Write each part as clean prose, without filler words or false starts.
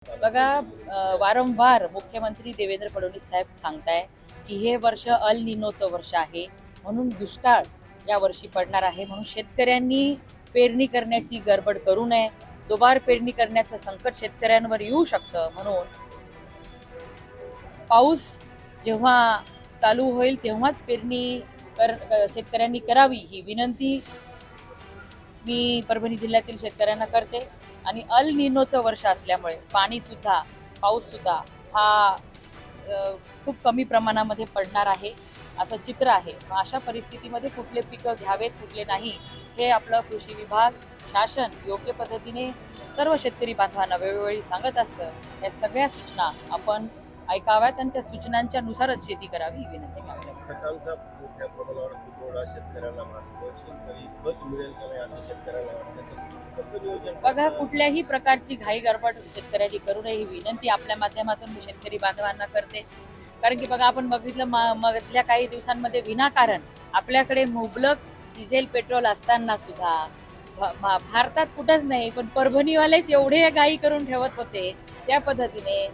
बघा, वारंवार मुख्यमंत्री देवेंद्र फडणवीस साहेब सांगताय की हे वर्ष अल निनोचं वर्ष आहे, म्हणून दुष्काळ या वर्षी पडणार आहे, म्हणून शेतकऱ्यांनी पेरणी करण्याची गडबड करू नये. दुबार पेरणी करण्याचं संकट शेतकऱ्यांवर येऊ शकतं, म्हणून पाऊस जेव्हा चालू होईल तेव्हाच पेरणी शेतकऱ्यांनी करावी, ही विनंती मी परभणी जिल्ह्यातील शेतकऱ्यांना करते. आणि अल निनोचं वर्ष असल्यामुळे पाऊस सुद्धा हा खूप कमी प्रमाणामध्ये पडणार आहे असं चित्र आहे. अशा परिस्थितीमध्ये कुठले पिकं घ्यावेत कुठले नाही हे आपलं कृषी विभाग, शासन योग्य पद्धतीने सर्व शेतकरी बांधवांना वेळोवेळी सांगत असतं. या सगळ्या सूचना आपण ऐकाव्यात आणि त्या सूचनांच्या नुसारच शेती करावी ही विनंती करावी. खतांचा मोठ्या प्रमाणावर तुटवडा शेतकऱ्यांना भासतो. शेतकरी खत मिळेल का नाही असं शेतकऱ्यांना वाटतं. कसं नियोजन बघा, कुठल्याही प्रकारची घाई गडबड शेतकऱ्यांनी करू नये ही विनंती आपल्या माध्यमातून मी शेतकरी बांधवांना करते. कारण की बघा, आपण बघितलं मधल्या काही दिवसांमध्ये विनाकारण आपल्याकडे मुबलक डिझेल पेट्रोल असताना सुद्धा भारतात कुठंच नाही, पण परभणीवालेच एवढे घाई करून ठेवत होते. त्या पद्धतीने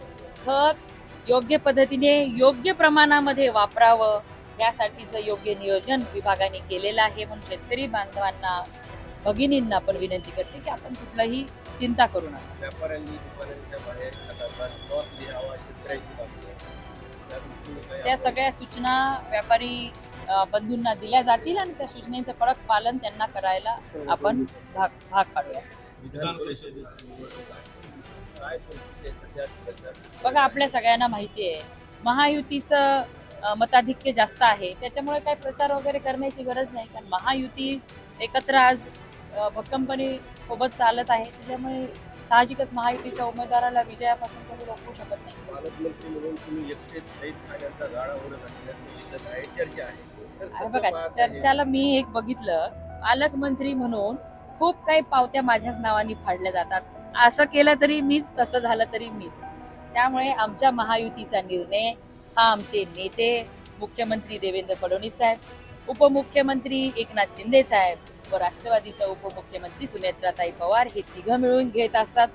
खत योग्य पद्धतीने योग्य प्रमाणामध्ये वापरावं यासाठीचं योग्य नियोजन विभागाने केलेलं आहे. म्हणून शेतकरी बांधवांना, भगिनींना पण विनंती करते की आपण कुठलाही चिंता करू नका. व्यापाऱ्यांनी दुकानांच्या बाहेर खताचा स्टॉक लिहावा शेतकऱ्यांची मागणी आहे. त्या दृष्टीने काय त्या सगळ्या सूचना व्यापारी बंधूंना दिल्या जातील आणि त्या सूचनेचं कडक पालन त्यांना करायला आपण भाग पाडूया. विधान परिषदेची निवडणूक आहे. काय परिस्थिती आहे सध्या? बघा, आपल्या सगळ्यांना माहिती आहे महायुतीचं मताधिक्य जास्त आहे, त्याच्यामुळे काही प्रचार वगैरे करण्याची गरज नाही. कारण महायुती एकत्र आज भक्कमपणे सोबत चालत आहे, त्याच्यामुळे साहजिकच महायुतीच्या उमेदवाराला विजयापासून कोणी रोखू शकत नाही. पालकमंत्री म्हणून तुम्ही एकटेच सहित खाण्याचा गाडा ओढत असल्याचं दिसत आहे, चर्चा आहे. तर कसं बघा, पाहता येईल? चर्चाला मी एक बघितलं, पालकमंत्री म्हणून खूप काही पावत्या माझ्याच नावाने फाडल्या जातात. असं केलं तरी मीच, तसं झालं तरी मीच. त्यामुळे आमच्या महायुतीचा निर्णय हा आमचे नेते मुख्यमंत्री देवेंद्र फडणवीस साहेब, उपमुख्यमंत्री एकनाथ शिंदे साहेब व राष्ट्रवादीच्या उपमुख्यमंत्री सुनेत्राताई पवार हे तिघं मिळून घेत असतात.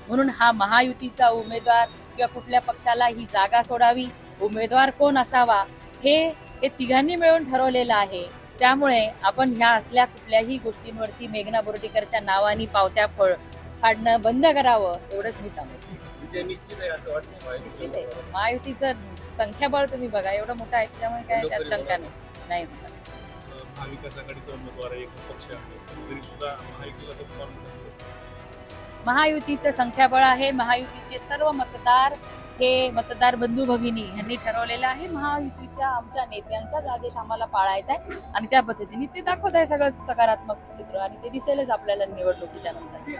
म्हणून हा महायुतीचा उमेदवार किंवा कुठल्या पक्षाला ही जागा सोडावी, उमेदवार कोण असावा हे तिघांनी मिळून ठरवलेलं आहे. त्यामुळे आपण ह्या असल्या कुठल्याही गोष्टींवरती मेघना बोर्डीकरच्या नावाने पावत्या फाडणं बंद करावं, एवढंच मी सांगते. विजय निश्चित आहे असं वाटतं. निश्चित आहे. महायुतीचं संख्याबळ तुम्ही बघा एवढं मोठं आहे, त्यामुळे काय त्यात शंका नाही. महाविकास आघाडीचा उमेदवार आहे, एक पक्ष आहे, तरी सुद्धा महायुतीला कसं मानतो? महायुतीचं संख्याबळ आहे. महायुतीचे सर्व मतदार हे मतदार बंधू भगिनी यांनी ठरवलेलं आहे. महायुतीच्या आमच्या नेत्यांचाच आदेश आम्हाला पाळायचा आहे आणि त्या पद्धतीने ते दाखवत आहे सगळं सकारात्मक चित्र, आणि ते दिसेलच आपल्याला निवडणुकीच्या नंतर.